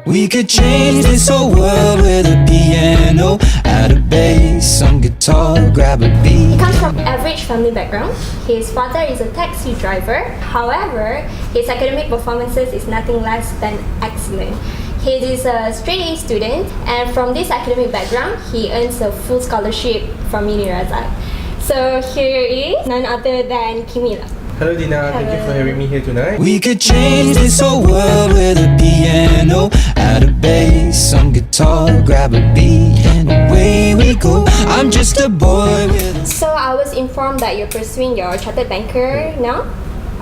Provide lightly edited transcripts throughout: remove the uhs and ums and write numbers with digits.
We could change this whole world with a piano, add a bass, some guitar, grab a beat. He comes from average family background. His father is a taxi driver. However, his academic performances is nothing less than excellent. He is a straight A student, and from this academic background, he earns a full scholarship from UNIRAZAK. So here is none other than Kimi Lam. Hello Dina, thank you for having me here tonight. We could change this whole world with a piano, add a bass, some guitar, grab a beat, and away we go. I'm just a boy with a... So I was informed that you're pursuing your chartered banker now.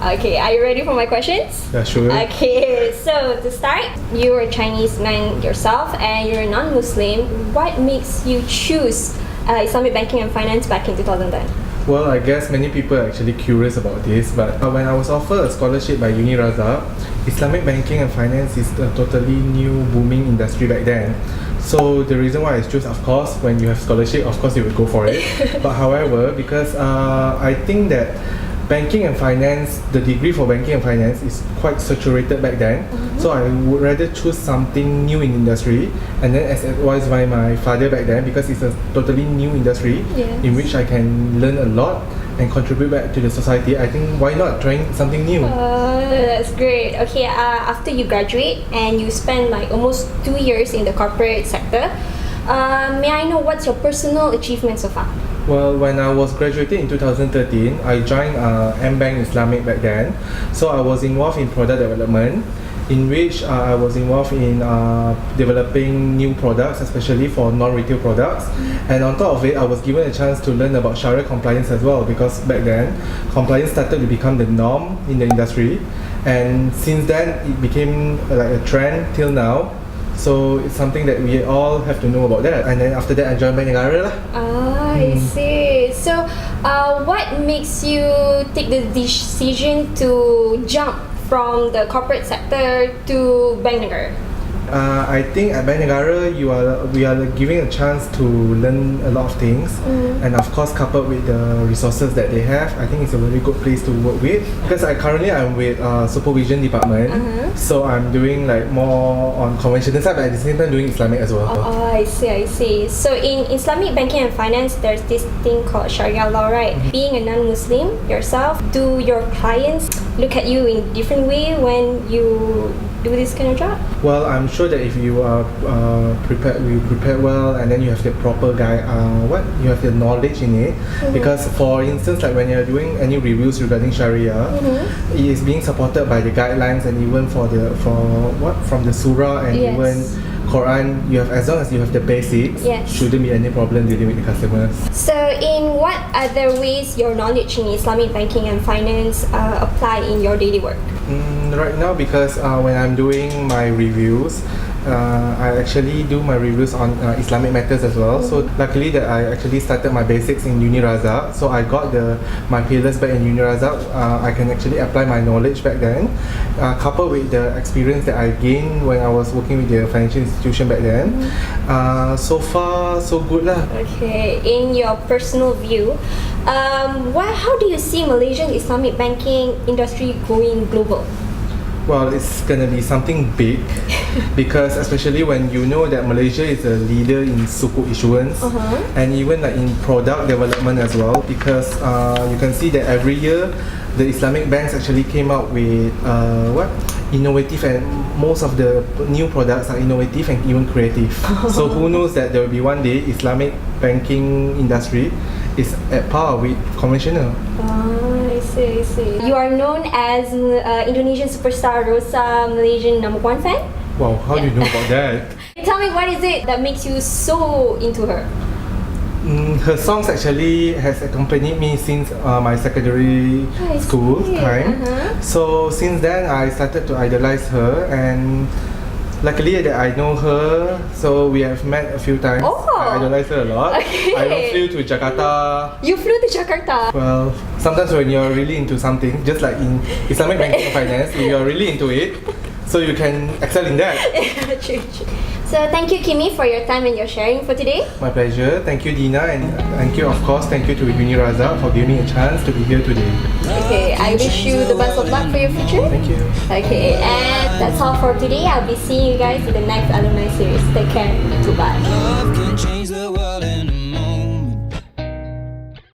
Okay, are you ready for my questions? Yeah, sure. Okay, so to start, you're a Chinese man yourself and you're a non-Muslim. What makes you choose Islamic Banking and Finance back in 2010? Well, I guess many people are actually curious about this, but when I was offered a scholarship by UNIRAZAK, Islamic Banking and Finance is a totally new booming industry back then. So the reason why I chose, of course, when you have scholarship, of course you would go for it. But however, because I think that banking and finance, the degree for banking and finance is quite saturated back then. So I would rather choose something new in industry, and then as advised by my father back then, because it's a totally new industry in which I can learn a lot and contribute back to the society. I think why not trying something new? That's great. Okay, after you graduate and you spend like almost 2 years in the corporate sector, may I know what's your personal achievements so far? Well, when I was graduating in 2013, I joined Bank Islamic back then. So I was involved in product development, in which I was involved in developing new products, especially for non-retail products. And on top of it, I was given a chance to learn about Sharia compliance as well, because back then, compliance started to become the norm in the industry. And since then, it became like a trend till now. So it's something that we all have to know about that. And then after that, I joined Bank Negara lah. I see. So, what makes you take the decision to jump from the corporate sector to Bank Negara? I think at Bank Negara, we are given a chance to learn a lot of things, and of course, coupled with the resources that they have, I think it's a very good place to work with. Because I'm with Supervision department, so I'm doing like more on conventional side, but at the same time doing Islamic as well. Oh, I see. So in Islamic Banking and Finance, there's this thing called Sharia law, right? Being a non-Muslim yourself, do your clients look at you in different way when you do this kind of job? Well, I'm sure that if you are prepared, you prepare well, and then you have the proper you have the knowledge in it. Because for instance, like when you're doing any reviews regarding Sharia, it is being supported by the guidelines, and even from the surah and even Quran, as long as you have the basics, shouldn't be any problem dealing with the customers. So in what other ways your knowledge in Islamic banking and finance apply in your daily work? Right now, because when I'm doing my reviews, I actually do my reviews on Islamic matters as well. So luckily that I actually started my basics in UNIRAZAK. So I got my pillars back in UNIRAZAK. I can actually apply my knowledge back then, coupled with the experience that I gained when I was working with the financial institution back then. So far, so good lah. Okay, in your personal view, how do you see Malaysian Islamic banking industry going global? Well, it's gonna be something big because especially when you know that Malaysia is a leader in sukuk issuance and even like in product development as well, because you can see that every year the Islamic banks actually came out with innovative, and most of the new products are innovative and even creative. So who knows that there will be one day Islamic banking industry is at par with conventional. I see. You are known as Indonesian superstar Rosa Malaysian #1 fan? Wow, how do you know about that? Tell me, what is it that makes you so into her? Her songs actually has accompanied me since my secondary school time. So since then I started to idolize her, and luckily that I know her, so we have met a few times. I idolize her a lot. I flew to Jakarta. You flew to Jakarta? Well, sometimes when you're really into something, just like in Islamic Banking and Finance, if you're really into it, so you can excel in that. True. So thank you, Kimi, for your time and your sharing for today. My pleasure. Thank you, Dina, and thank you, of course, thank you to UNIRAZAK for giving me a chance to be here today. Okay, I wish you the best of luck for your future. Thank you. Okay, and that's all for today. I'll be seeing you guys in the next alumni series. Take care. Goodbye.